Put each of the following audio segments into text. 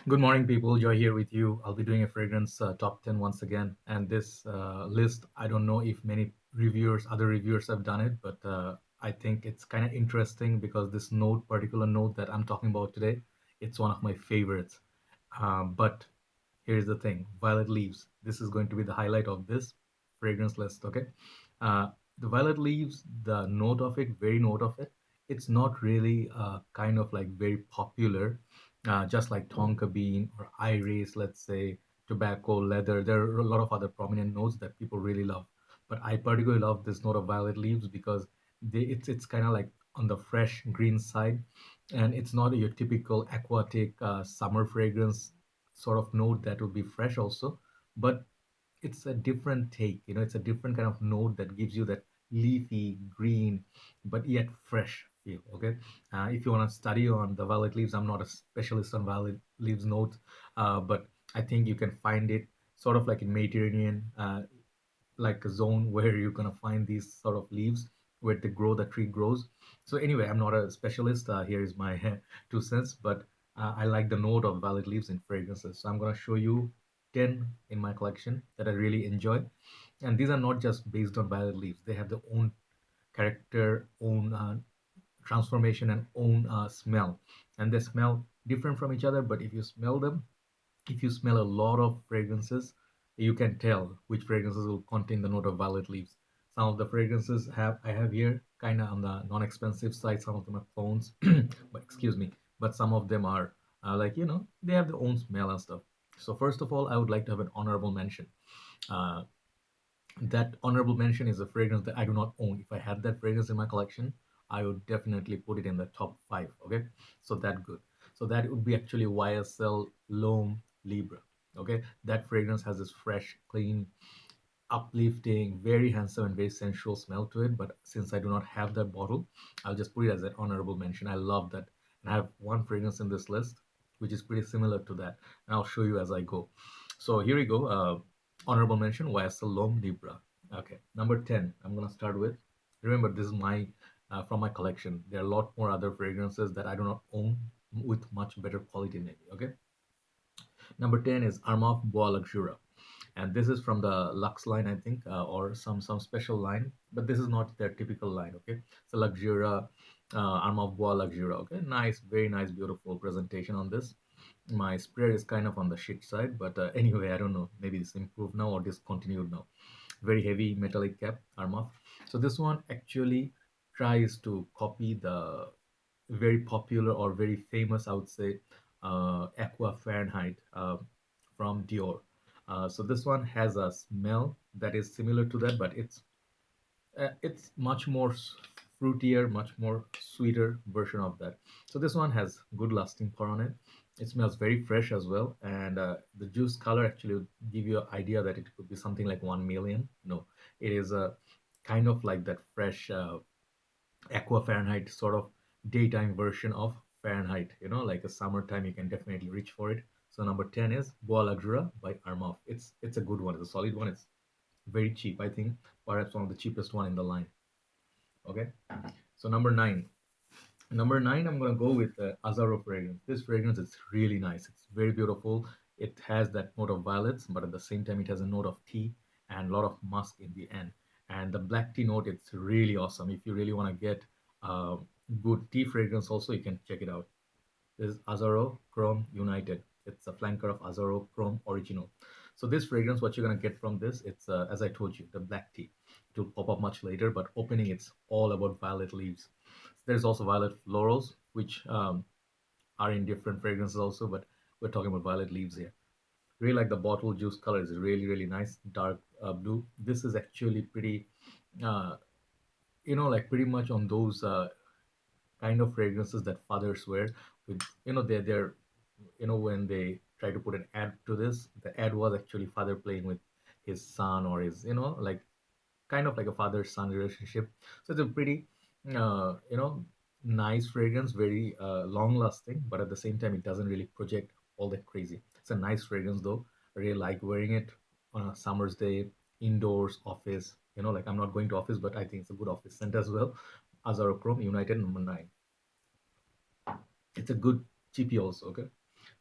Good morning, people. Joy here with you. I'll be doing a fragrance top 10 once again. And this list, I don't know if many other reviewers have done it, but I think it's kind of interesting because this particular note that I'm talking about today, it's one of my favorites. But here's the thing, violet leaves. This is going to be the highlight of this fragrance list, okay? Uh, the violet leaves, the note of it, very note of it, it's not really kind of like very popular, just like tonka bean or iris, let's say, tobacco, leather. There are a lot of other prominent notes that people really love. But I particularly love this note of violet leaves because it's kind of like on the fresh green side, and it's not your typical aquatic summer fragrance sort of note that would be fresh also, but it's a different take. It's a different kind of note that gives you that leafy green but yet fresh feel. Okay, if you want to study on the violet leaves, I'm not a specialist on violet leaves notes, but I think you can find it sort of like in Mediterranean, like a zone where you're gonna find these sort of leaves where the tree grows. So anyway, I'm not a specialist. Here is my 2 cents, but I like the note of violet leaves in fragrances. So I'm gonna show you 10 in my collection that I really enjoy, and these are not just based on violet leaves. They have their own character, own transformation, and own smell, and they smell different from each other. But if you smell a lot of fragrances, you can tell which fragrances will contain the note of violet leaves. Some of the fragrances I have here kind of on the non-expensive side. Some of them are clones, but excuse me, but some of them are like they have their own smell and stuff. So first of all, I would like to have an honorable mention. Uh, that honorable mention is a fragrance that I do not own. If I had that fragrance in my collection, I would definitely put it in the top five. Okay, so that good. So that would be actually YSL L'homme Libre. Okay, that fragrance has this fresh, clean, uplifting, very handsome, and very sensual smell to it. But since I do not have that bottle, I'll just put it as an honorable mention. I love that. And I have one fragrance in this list, which is pretty similar to that. And I'll show you as I go. So here we go. Honorable mention, YSL L'homme Libre. Okay, number 10, I'm going to start with. Remember, this is my from my collection. There are a lot more other fragrances that I do not own with much better quality, maybe. Okay. Number 10 is Armaf Bois Luxura, and this is from the Lux line, I think, or some special line, but this is not their typical line. Okay, so Luxura, Armaf Bois Luxura. Okay, nice, very nice, beautiful presentation on this. My spread is kind of on the shit side, but anyway, I don't know. Maybe this improved now or discontinued now. Very heavy metallic cap, Armaf. So this one actually tries to copy the very popular or very famous, I would say, Aqua Fahrenheit from Dior. So this one has a smell that is similar to that, but it's much more fruitier, much more sweeter version of that. So this one has good lasting power on it. It smells very fresh as well, and the juice color actually would give you an idea that it could be something like 1 million. No, it is a kind of like that fresh Aqua Fahrenheit sort of daytime version of Fahrenheit. Like a summertime, you can definitely reach for it. So number 10 is Bois Luxura by Armaf. It's a good one. It's a solid one. It's very cheap. I think perhaps one of the cheapest one in the line. Okay. So number nine. Number nine, I'm gonna go with Azzaro fragrance. This fragrance is really nice. It's very beautiful. It has that note of violets, but at the same time, it has a note of tea and a lot of musk in the end. And the black tea note, it's really awesome. If you really want to get uh, good tea fragrance, also you can check it out. This is Azzaro Chrome United. It's a flanker of Azzaro Chrome Original. So this fragrance, what you're gonna get from this, it's as I told you, the black tea. It will pop up much later, but opening it's all about violet leaves. There's also violet florals, which are in different fragrances also, but we're talking about violet leaves here. Really like the bottle juice color is really really nice, dark blue. This is actually pretty, uh, like pretty much on those kind of fragrances that fathers wear. With they're when they try to put an ad to this, the ad was actually father playing with his son or his like kind of like a father son relationship. So it's a pretty nice fragrance, very long lasting, but at the same time it doesn't really project all that crazy. It's a nice fragrance though. I really like wearing it on a summer's day, indoors, office. Like I'm not going to office, but I think it's a good office scent as well. Azzaro Chrome United number 9. It's a good GP also. Okay,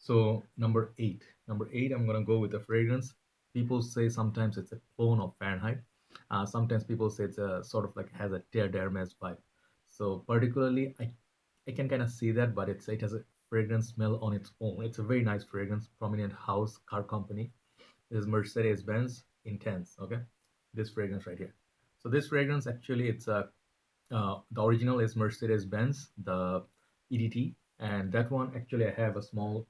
So number eight, I'm gonna go with a fragrance. People say sometimes it's a clone of Fahrenheit. Sometimes people say it's a sort of like has a Terre d'Hermes vibe. So particularly, I can kind of see that, but it has a fragrance smell on its own. It's a very nice fragrance. Prominent house car company. This is Mercedes-Benz Intense. Okay, this fragrance right here. So this fragrance actually it's a the original is Mercedes-Benz, the EDT, and that one actually I have a small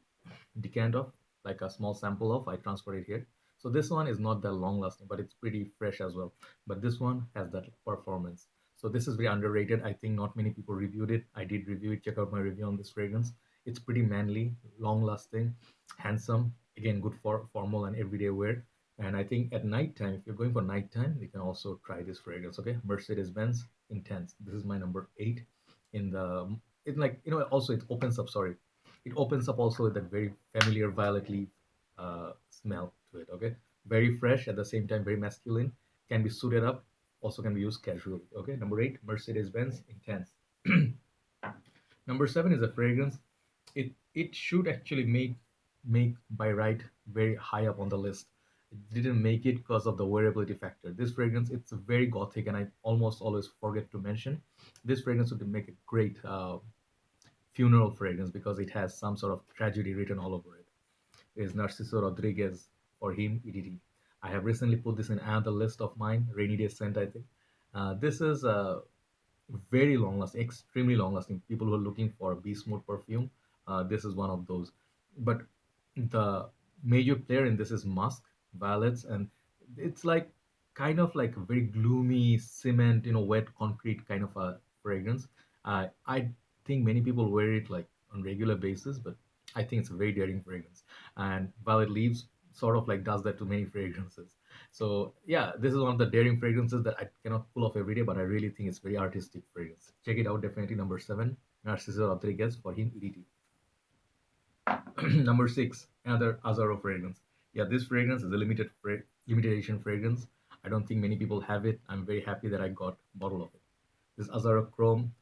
decant of, like a small sample of. I transferred it here. So this one is not that long lasting, but it's pretty fresh as well. But this one has that performance. So this is very underrated. I think not many people reviewed it. I did review it. Check out my review on this fragrance. It's pretty manly, long lasting, handsome. Again, good for formal and everyday wear. And I think at nighttime, if you're going for nighttime, you can also try this fragrance. Okay, Mercedes-Benz Intense. This is my number 8 in the. It like also it opens up. Sorry, it opens up also with that very familiar violet leaf smell to it. Okay, very fresh at the same time, very masculine. Can be suited up, also can be used casually. Okay, number 8, Mercedes-Benz Intense. Number 7 is a fragrance. It should actually make by right very high up on the list. It didn't make it because of the wearability factor. This fragrance, it's very gothic, and I almost always forget to mention. This fragrance would make a great funeral fragrance because it has some sort of tragedy written all over it. It is Narciso Rodriguez for him EDT. I have recently put this in another list of mine, rainy day scent. I think this is very long lasting, extremely long lasting. People who are looking for a beast mode perfume, this is one of those. But the major player in this is musk, violets, and it's like kind of like a very gloomy cement, wet concrete kind of a fragrance. I think many people wear it like on regular basis, but I think it's a very daring fragrance. And violet leaves sort of like does that to many fragrances. So yeah, this is one of the daring fragrances that I cannot pull off every day, but I really think it's very artistic fragrance. Check it out, definitely. Number 7, Narciso Rodriguez for him EDT. Number 6, another Azzaro fragrance. Yeah, this fragrance is a limited edition fragrance. I don't think many people have it. I'm very happy that I got a bottle of it. This Azzaro Chrome,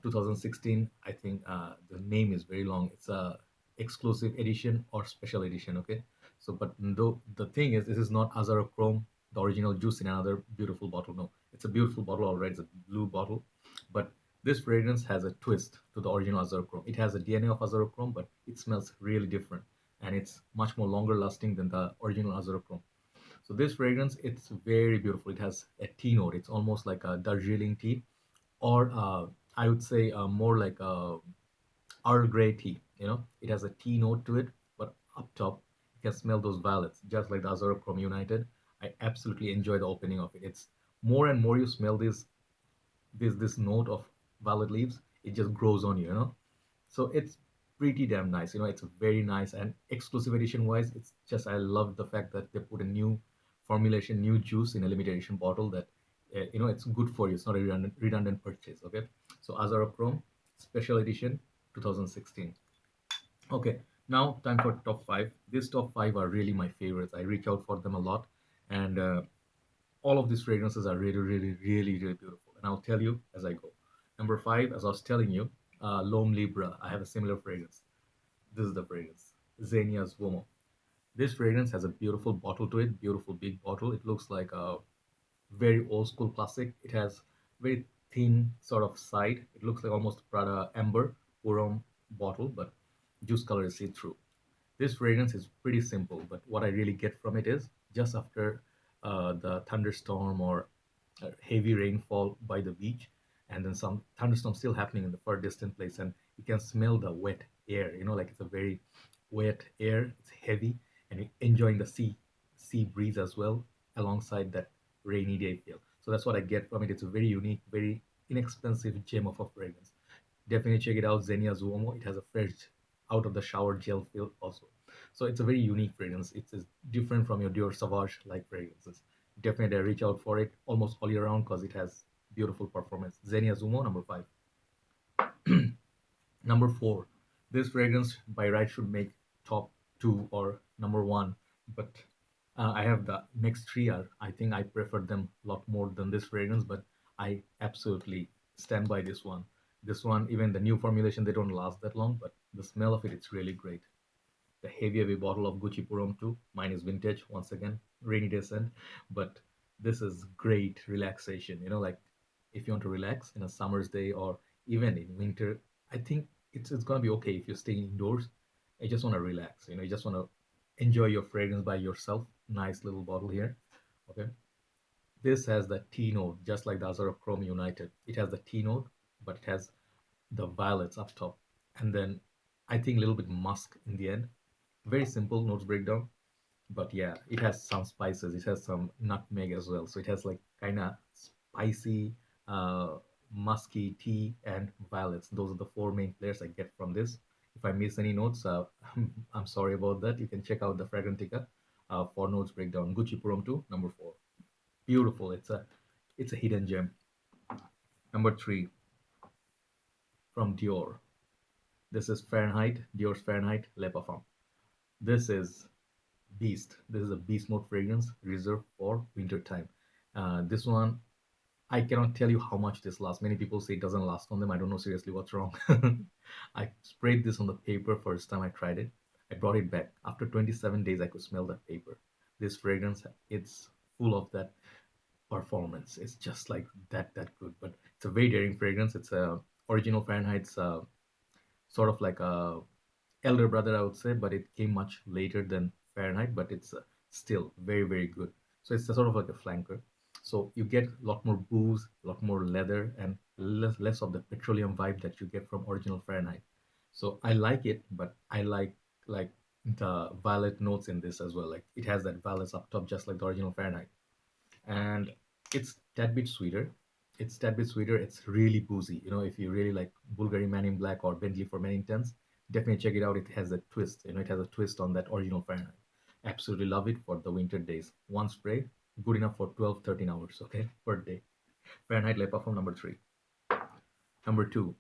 2016. I think the name is very long. It's a exclusive edition or special edition. Okay, so but though the thing is, this is not Azzaro Chrome, the original juice in another beautiful bottle. No, it's a beautiful bottle already. It's a blue bottle, but this fragrance has a twist to the original Azzaro Chrome. It has a DNA of Azzaro Chrome, but it smells really different, and it's much more longer lasting than the original Azzaro Chrome. So this fragrance, it's very beautiful. It has a tea note. It's almost like a Darjeeling tea, or I would say more like a Earl Grey tea. It has a tea note to it, but up top you can smell those violets, just like the Azzaro Chrome United. I absolutely enjoy the opening of it. It's more and more you smell this note of violet leaves, it just grows on you. So it's pretty damn nice. It's very nice, and exclusive edition wise, it's just I love the fact that they put a new formulation, new juice in a limited edition bottle that it's good for you. It's not a redundant purchase. Okay, so Azzaro Chrome special edition 2016. Okay, now time for top 5. These top 5 are really my favorites. I reach out for them a lot, and all of these fragrances are really, really, really, really beautiful. And I'll tell you as I go. Number 5, as I was telling you, L'homme Libre. I have a similar fragrance. This is the fragrance, Zegna Uomo. This fragrance has a beautiful bottle to it, beautiful big bottle. It looks like a very old school classic. It has very thin sort of side. It looks like almost Prada Amber Urom bottle, but juice color is see-through. This fragrance is pretty simple, but what I really get from it is just after the thunderstorm or heavy rainfall by the beach, and then some thunderstorm still happening in the far distant place, and you can smell the wet air. Like it's a very wet air. It's heavy, and you're enjoying the sea breeze as well alongside that rainy day feel. So that's what I get from it. It's a very unique, very inexpensive gem of a fragrance. Definitely check it out, Zegna Uomo. It has a fresh out of the shower gel feel also. So it's a very unique fragrance. It's different from your Dior Sauvage like fragrances. Definitely I reach out for it almost all year round because it has beautiful performance. Zegna Uomo, number 5. Number 4, this fragrance by right should make top 2 or number 1, but I have the next 3 are, I think I prefer them a lot more than this fragrance, but I absolutely stand by this one. This one, even the new formulation, they don't last that long, but the smell of it, it's really great. the heavy bottle of Gucci Purom too. Mine is vintage once again, rainy day scent. But this is great relaxation. Like if you want to relax in a summer's day or even in winter, I think it's gonna be okay if you're staying indoors. I just want to relax. You just want to enjoy your fragrance by yourself. Nice little bottle here. Okay. This has the T note, just like the Azzaro Chrome United. It has the T note, but it has the violets up top. And then I think a little bit musk in the end. Very simple notes breakdown. But yeah, it has some spices. It has some nutmeg as well. So it has like kind of spicy, uh, musky tea and violets. Those are the four main flavors I get from this. If I miss any notes, I'm sorry about that. You can check out the Fragrantica for notes breakdown. Gucci Purom 2, number 4. Beautiful. It's a hidden gem. Number 3 from Dior. This is Dior's Fahrenheit Le Parfum. This is Beast. This is a beast mode fragrance reserved for winter time. This one, I cannot tell you how much this lasts. Many people say it doesn't last on them. I don't know seriously what's wrong. I sprayed this on the paper first time I tried it. I brought it back. After 27 days, I could smell that paper. This fragrance, it's full of that performance. It's just like that good. But it's a very daring fragrance. It's a original Fahrenheit's sort of like a elder brother, I would say, but it came much later than Fahrenheit, but it's still very good. So it's a sort of like a flanker. So you get a lot more booze, a lot more leather, and less of the petroleum vibe that you get from original Fahrenheit. So I like it, but I like the violet notes in this as well. Like it has that violets up top, just like the original Fahrenheit, and it's that bit sweeter. It's that bit sweeter. It's really boozy. If you really like Bulgari Man in Black or Bentley for Men Intense, definitely check it out. It has a twist. It has a twist on that original Fahrenheit. Absolutely love it for the winter days. One spray, good enough for 12, 13 hours, okay, per day. Fahrenheit Le Parfum number 3. Number 2,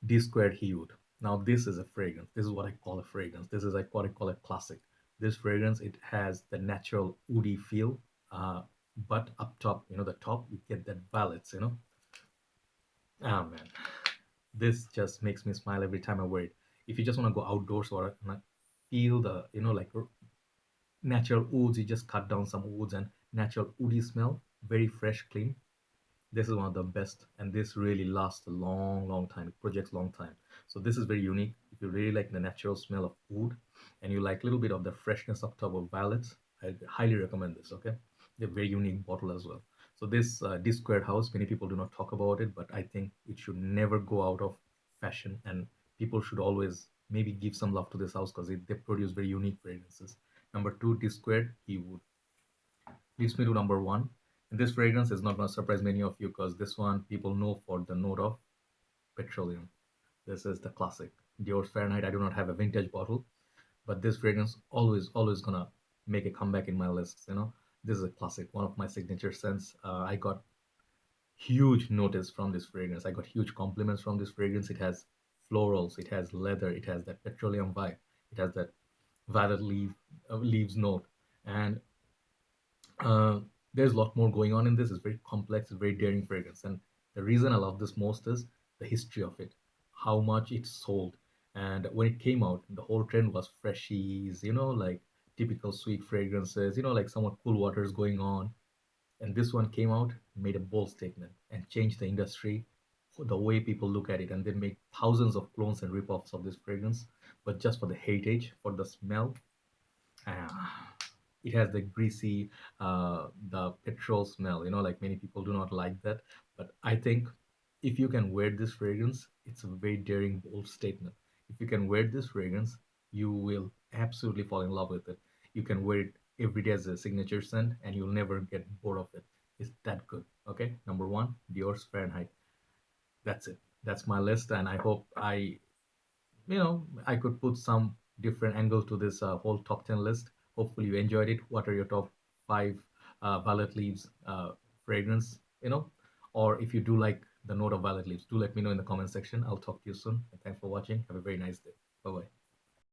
Dsquared Hewood. Now this is a fragrance. This is what I call a fragrance. This is like what I call a classic. This fragrance, it has the natural woody feel, but up top, the top, you get that violets. Ah man, this just makes me smile every time I wear it. If you just want to go outdoors or feel the, like natural woods, you just cut down some woods and natural woody smell, very fresh, clean. This is one of the best, and this really lasts a long time. It projects long time. So this is very unique. If you really like the natural smell of wood and you like a little bit of the freshness up top of violets, I highly recommend this. Okay, a very unique bottle as well. So this squared house, many people do not talk about it, but I think it should never go out of fashion, and people should always maybe give some love to this house because they produce very unique fragrances. Number 2, Dsquared Hewood. Leads me to number 1. And this fragrance is not going to surprise many of you because this one people know for the note of petroleum. This is the classic. Dior Fahrenheit. I do not have a vintage bottle, but this fragrance always gonna make a comeback in my lists. This is a classic, one of my signature scents. I got huge notice from this fragrance. I got huge compliments from this fragrance. It has florals, it has leather, it has that petroleum vibe, it has that violet leaves note, and uh, there's a lot more going on in this. It's very complex, it's very daring fragrance. And the reason I love this most is the history of it, how much it sold. And when it came out, the whole trend was freshies, like typical sweet fragrances, like somewhat cool waters going on. And this one came out, made a bold statement, and changed the industry, the way people look at it. And they make thousands of clones and rip-offs of this fragrance, but just for the heritage, for the smell, ah, it has the greasy, the petrol smell. Like many people do not like that, but I think if you can wear this fragrance, it's a very daring, bold statement. If you can wear this fragrance, you will absolutely fall in love with it. You can wear it every day as a signature scent, and you'll never get bored of it. It's that good. Okay, number 1, Dior's Fahrenheit. That's it. That's my list, and I hope I could put some different angle to this whole top 10 list. Hopefully you enjoyed it. What are your top 5 violet leaves fragrance, or if you do like the note of violet leaves, do let me know in the comment section. I'll talk to you soon. And thanks for watching. Have a very nice day. Bye bye.